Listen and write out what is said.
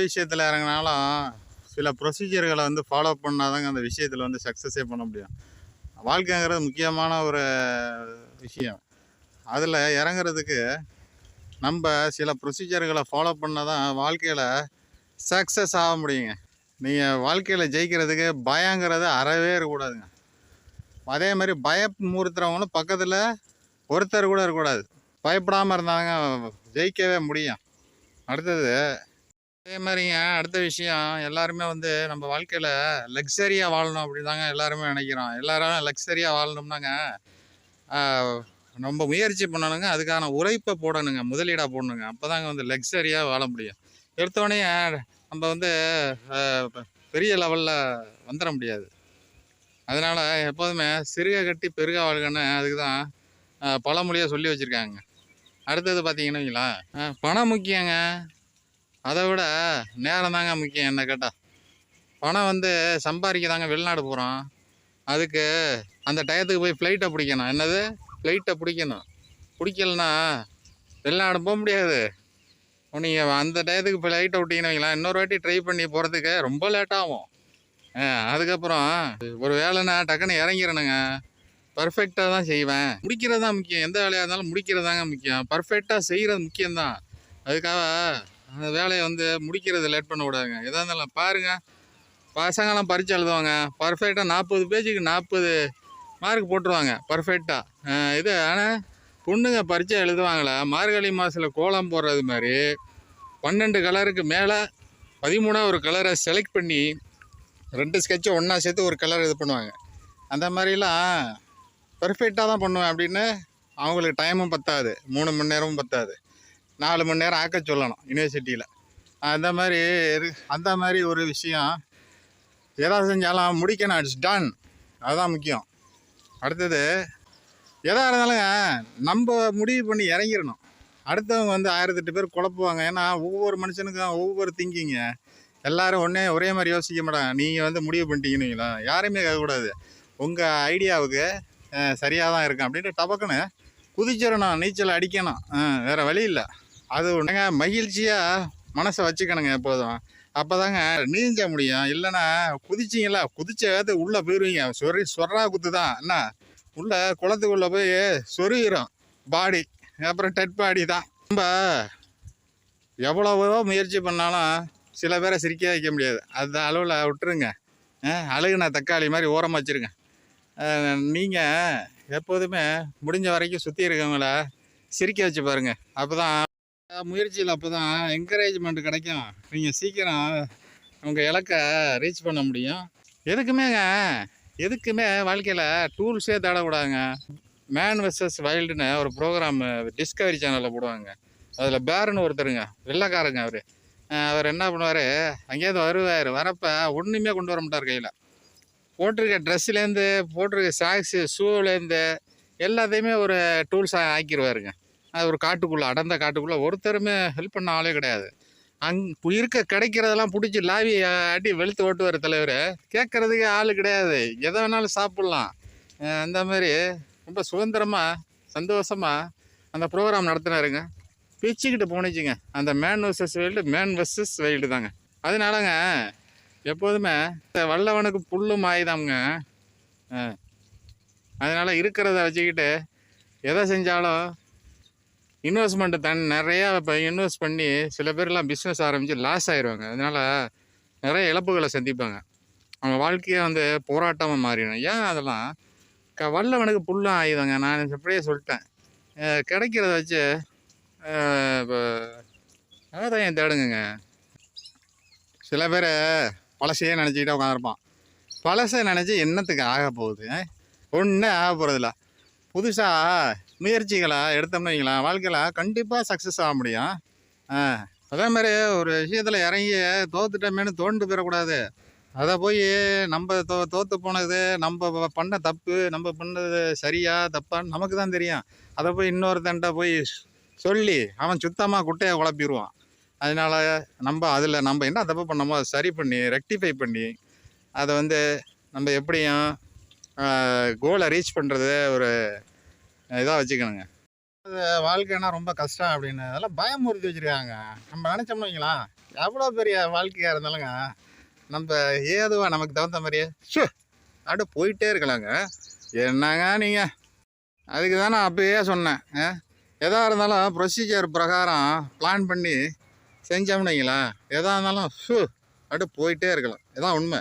விஷயத்தில் இறங்கினாலும் சில ப்ரொசீஜர்களை வந்து ஃபாலோ பண்ணாதாங்க அந்த விஷயத்தில் வந்து சக்ஸஸே பண்ண முடியும். வாழ்க்கைங்கிறது முக்கியமான ஒரு விஷயம். அதில் இறங்குறதுக்கு நம்ம சில ப்ரொசீஜர்களை ஃபாலோ பண்ணால் தான் வாழ்க்கையில் சக்ஸஸ் ஆக முடியுங்க. நீங்கள் வாழ்க்கையில் ஜெயிக்கிறதுக்கு பயங்கிறது அறவே இருக்கக்கூடாதுங்க. அதே மாதிரி பயமுறுத்துறவங்களும் பக்கத்தில் ஒருத்தர் கூட இருக்கக்கூடாது. பயப்படாமல் இருந்தாங்க ஜெயிக்கவே முடியும். அடுத்தது அதே மாதிரிங்க, அடுத்த விஷயம், எல்லாருமே வந்து நம்ம வாழ்க்கையில் லக்ஸரியாக வாழணும் அப்படி தாங்க எல்லாருமே நினைக்கிறோம். எல்லாரும் லக்ஸரியாக வாழணும்னாங்க நம்ம முயற்சி பண்ணணுங்க, அதுக்கான உழைப்பை போடணுங்க, முதலீடாக போடணுங்க. அப்போ தாங்க வந்து லக்ஸரியாக வாழ முடியும். எடுத்தோடனே நம்ம வந்து பெரிய லெவலில் வந்துட முடியாது. அதனால் எப்போதுமே சிறுக கட்டி பெருக வாழ்கன்னு அதுக்கு தான் பழமொழியாக சொல்லி வச்சுருக்காங்க. அடுத்தது பார்த்தீங்கன்னு வைங்களேன், பணம் முக்கியங்க. அதை விட நேரம் தாங்க முக்கியம். என்ன கேட்டால் பணம் வந்து சம்பாதிக்க தாங்க வெளிநாடு போகிறோம். அதுக்கு அந்த டயத்துக்கு போய் ஃப்ளைட்டை பிடிக்கணும். என்னது ஃப்ளைட்டை பிடிக்கணும். பிடிக்கலன்னா வெளிநாடு போக முடியாது. நீங்கள் அந்த டயத்துக்கு ஃப்ளைட்டை விட்டீங்கன்னு வைங்களேன், இன்னொரு வாட்டி ட்ரை பண்ணி போகிறதுக்கு ரொம்ப லேட்டாகும். அதுக்கப்புறம் ஒரு வேலைன்னா டக்குன்னு இறங்கிடணுங்க. பர்ஃபெக்டாக தான் செய்வேன். முடிக்கிறது தான் முக்கியம். எந்த வேலையாக இருந்தாலும் முடிக்கிறது தாங்க முக்கியம். பர்ஃபெக்டாக செய்கிறது முக்கியம்தான். அதுக்காக அந்த வேலையை வந்து முடிக்கிறது லேட் பண்ண விடாதுங்க. எதாக இருந்தாலும் பாருங்கள், பசங்கள்லாம் பரீட்சை எழுதுவாங்க. பர்ஃபெக்டாக 40 பேஜுக்கு 40 மார்க் போட்டுருவாங்க பர்ஃபெக்டாக. இது ஆனால் பொண்ணுங்க பரீட்சை எழுதுவாங்களா, மார்கழி மாதத்தில் கோலம் போடுறது மாதிரி 12 கலருக்கு மேலே 13 ஒரு கலரை செலக்ட் பண்ணி 2 ஸ்கெட்சை ஒன்றா சேர்த்து ஒரு கலர் இது பண்ணுவாங்க. அந்த மாதிரிலாம் பர்ஃபெக்டாக தான் பண்ணுவேன் அப்படின்னு அவங்களுக்கு டைமும் பத்தாது, 3 மணி நேரமும் பத்தாது, 4 மணி நேரம் ஆக்க சொல்லணும் யூனிவர்சிட்டியில். அந்த மாதிரி ஒரு விஷயம் எதாவது செஞ்சாலும் முடிக்கணும். It's done. அதுதான் முக்கியம். அடுத்தது எதாக இருந்தாலுங்க நம்ம முடிவு பண்ணி இறங்கிடணும். அடுத்தவங்க வந்து 1008 பேர் குழப்புவாங்க. ஏன்னா ஒவ்வொரு மனுஷனுக்கும் ஒவ்வொரு திங்கிங்க. எல்லோரும் ஒரே மாதிரி யோசிக்க மாட்டாங்க. நீங்கள் வந்து முடிவு பண்ணிட்டீங்கன்னீங்களா, யாரையுமே கேட்கக்கூடாது. உங்கள் ஐடியாவுக்கு சரியாக தான் இருக்கும் அப்படின்ட்டு டபக்குன்னு குதிச்சிடணும், நீச்சல் அடிக்கணும். வேறு வழி இல்லை. அது ஒன்றுங்க, மகிழ்ச்சியாக மனசை வச்சுக்கணுங்க எப்போதும். அப்போ தாங்க நீஞ்ச முடியும். இல்லைன்னா குதிச்சிங்களா, குதிச்ச வேகத்து உள்ளே போயிடுவீங்க. சொர்ரா குத்து தான். என்ன உள்ளே குளத்துக்குள்ளே போய் சொருகிறோம் பாடி, அப்புறம் டெட் பாடி தான். நம்ம எவ்வளவோ முயற்சி பண்ணாலும் சில பேரை சிரிக்க வைக்க முடியாது. அந்த அளவில் விட்டுருங்க. அழுகுன தக்காளி மாதிரி ஓரமாக வச்சுருங்க. நீங்கள் எப்போதுமே முடிஞ்ச வரைக்கும் சுற்றி இருக்கவங்கள சிரிக்க வச்சு பாருங்கள். அப்போ தான் முயற்சியில் அப்போ தான் என்கரேஜ்மெண்ட் கிடைக்கும். நீங்கள் சீக்கிரம் உங்கள் இலக்கை ரீச் பண்ண முடியும். எதுக்குமே வாழ்க்கையில் டூல்ஸே தேடக்கூடாதுங்க. மேன் வெர்சஸ் வைல்டுன்னு ஒரு ப்ரோக்ராம் டிஸ்கவரி சேனலில் போடுவாங்க. அதில் பேருன்னு ஒருத்தருங்க, வெள்ளைக்காரங்க. அவர் என்ன பண்ணுவார், அங்கேயாவது வருவார். வரப்போ ஒன்றுமே கொண்டு வர மாட்டார் கையில். போட்டிருக்க ட்ரெஸ்ஸுலேருந்து, போட்டிருக்க சாக்ஸு, ஷூலேருந்து எல்லாத்தையுமே ஒரு டூல்ஸாக ஆக்கிடுவாருங்க. அது ஒரு காட்டுக்குள்ளே, அடர்ந்த காட்டுக்குள்ளே ஒருத்தருமே ஹெல்ப் பண்ண ஆளே கிடையாது. கிடைக்கிறதெல்லாம் பிடிச்சி லாவி ஆட்டி வெளுத்து ஓட்டுவார் தலைவர். கேட்குறதுக்கு ஆள் கிடையாது. எதை வேணாலும் சாப்பிட்லாம். அந்த மாதிரி ரொம்ப சுதந்திரமாக சந்தோஷமாக அந்த ப்ரோக்ராம் நடத்தினாருங்க. பிச்சுக்கிட்டு போனிச்சுங்க. அந்த மேன் வெர்சஸ் வைல்டு தாங்க. அதனாலங்க எப்போதுமே வல்லவனுக்கு புல்லும் ஆயுதாங்க. அதனால் இருக்கிறத வச்சுக்கிட்டு எதை செஞ்சாலும் இன்வெஸ்ட்மெண்ட்டு நிறையா இப்போ இன்வெஸ்ட் பண்ணி சில பேர்லாம் பிஸ்னஸ் ஆரம்பித்து லாஸ் ஆயிடுவாங்க. அதனால் நிறைய இழப்புகளை சந்திப்பாங்க. அவங்க வாழ்க்கையை வந்து போராட்டமாக மாறிடும். ஏன் அதெல்லாம் வல்லவனுக்கு புல்லும் ஆயுதாங்க. நான் அப்படியே சொல்லிட்டேன். கிடைக்கிறத வச்சு இப்போ ஆதாயம் தேடுங்க. சில பேர் பழசையே நினச்சிக்கிட்டே உட்காந்துருப்பான். பழசை நினச்சி என்னத்துக்கு ஆக போகுது? ஒன்றும் ஆக போகிறதில்ல. புதுசாக முயற்சிகளை எடுத்தோம்னு வைங்களேன், வாழ்க்கையில் கண்டிப்பாக சக்ஸஸ் ஆக முடியும். அதே மாதிரி ஒரு விஷயத்தில் இறங்கி தோத்துட்டோமேனு தோண்டு போயிடக்கூடாது. அதை போய் நம்ம தோற்று போனது, நம்ம பண்ண தப்பு, நம்ம பண்ணது சரியா தப்பான்னு நமக்கு தான் தெரியும். அதை போய் இன்னொருத்தன்ட்ட போய் சொல்லி அவன் சுத்தமாக குட்டையை குழப்பிடுவான். அதனால் நம்ம என்ன தப்பு பண்ணமோ அதை சரி பண்ணி ரெக்டிஃபை பண்ணி அதை வந்து நம்ம எப்படியும் கோலை ரீச் பண்ணுறது ஒரு இதாக வச்சுக்கணுங்க. வாழ்க்கைன்னா ரொம்ப கஷ்டம் அப்படின்னு அதெல்லாம் பயமுறுத்தி வச்சுருக்காங்க. நம்ம நினச்சோம்னு வைங்களேன், எவ்வளோ பெரிய வாழ்க்கையாக இருந்தாலுங்க நம்ம ஏதுவா நமக்கு தகுந்த மாதிரியே அப்படியே போயிட்டே இருக்கலாங்க. என்னங்க நீங்கள், அதுக்கு தான் நான் அப்பயே சொன்னேன். எதா இருந்தாலும் ப்ரொசீஜர் பிரகாரம் பிளான் பண்ணி செஞ்சோம்னு வைங்களேன், எதா இருந்தாலும் அப்படியே போயிட்டே இருக்கலாம். இதான் உண்மை.